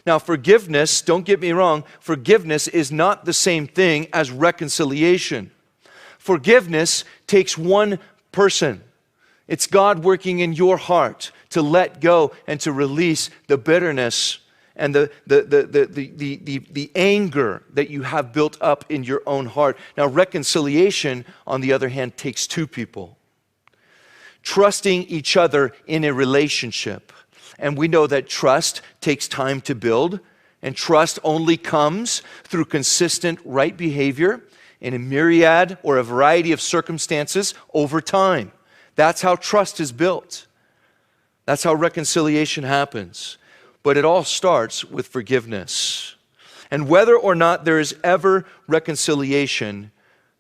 Now, forgiveness, don't get me wrong, forgiveness is not the same thing as reconciliation. Forgiveness takes one person. It's God working in your heart to let go and to release the bitterness and the anger that you have built up in your own heart. Now, reconciliation, on the other hand, takes two people trusting each other in a relationship. And we know that trust takes time to build, and trust only comes through consistent right behavior in a myriad or a variety of circumstances over time. That's how trust is built. That's how reconciliation happens. But it all starts with forgiveness. And whether or not there is ever reconciliation,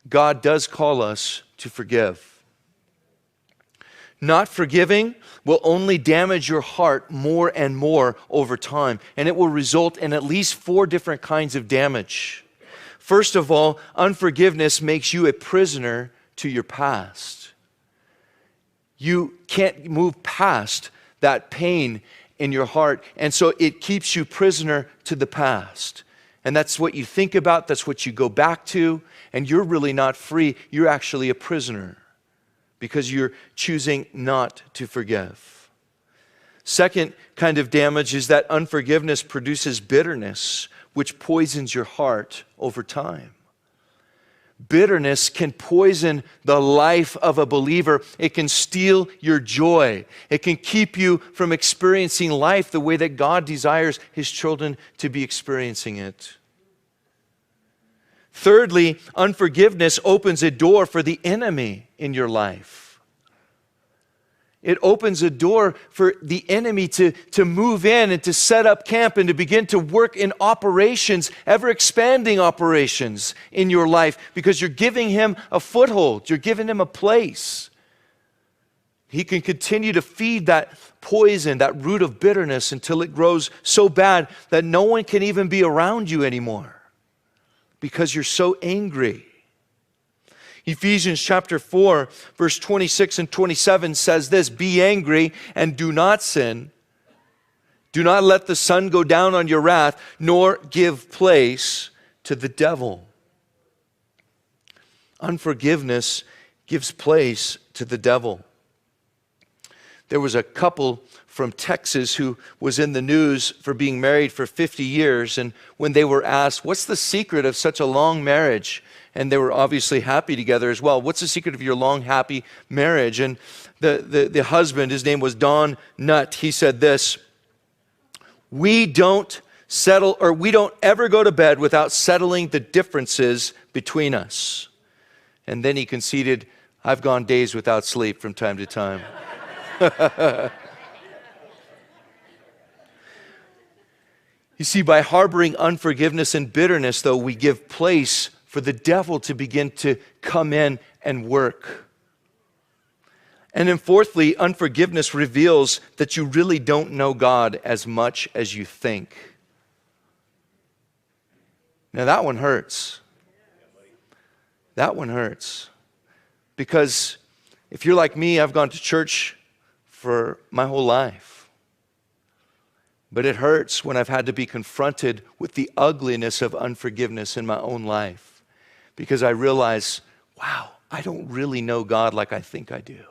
God does call us to forgive. Not forgiving will only damage your heart more and more over time, and it will result in at least 4 different kinds of damage. First of all, unforgiveness makes you a prisoner to your past. You can't move past that pain in your heart, and so it keeps you prisoner to the past. And that's what you think about, that's what you go back to, and you're really not free. You're actually a prisoner because you're choosing not to forgive. Second kind of damage is that unforgiveness produces bitterness, which poisons your heart over time. Bitterness can poison the life of a believer. It can steal your joy. It can keep you from experiencing life the way that God desires His children to be experiencing it. Thirdly, unforgiveness opens a door for the enemy in your life. It opens a door for the enemy to move in and to set up camp and to begin to work in operations, ever-expanding operations in your life, because you're giving him a foothold. You're giving him a place. He can continue to feed that poison, that root of bitterness, until it grows so bad that no one can even be around you anymore because you're so angry. Ephesians chapter 4, verse 26 and 27 says this, "Be angry and do not sin. Do not let the sun go down on your wrath, nor give place to the devil." Unforgiveness gives place to the devil. There was a couple from Texas who was in the news for being married for 50 years, and when they were asked, "What's the secret of such a long marriage?" And they were obviously happy together as well. "What's the secret of your long, happy marriage?" And the husband, his name was Don Nutt, he said this, we don't ever go to bed without settling the differences between us." And then he conceded, "I've gone days without sleep from time to time." You see, by harboring unforgiveness and bitterness, though, we give place for the devil to begin to come in and work. And then fourthly, unforgiveness reveals that you really don't know God as much as you think. Now that one hurts. That one hurts. Because if you're like me, I've gone to church for my whole life. But it hurts when I've had to be confronted with the ugliness of unforgiveness in my own life. Because I realize, wow, I don't really know God like I think I do.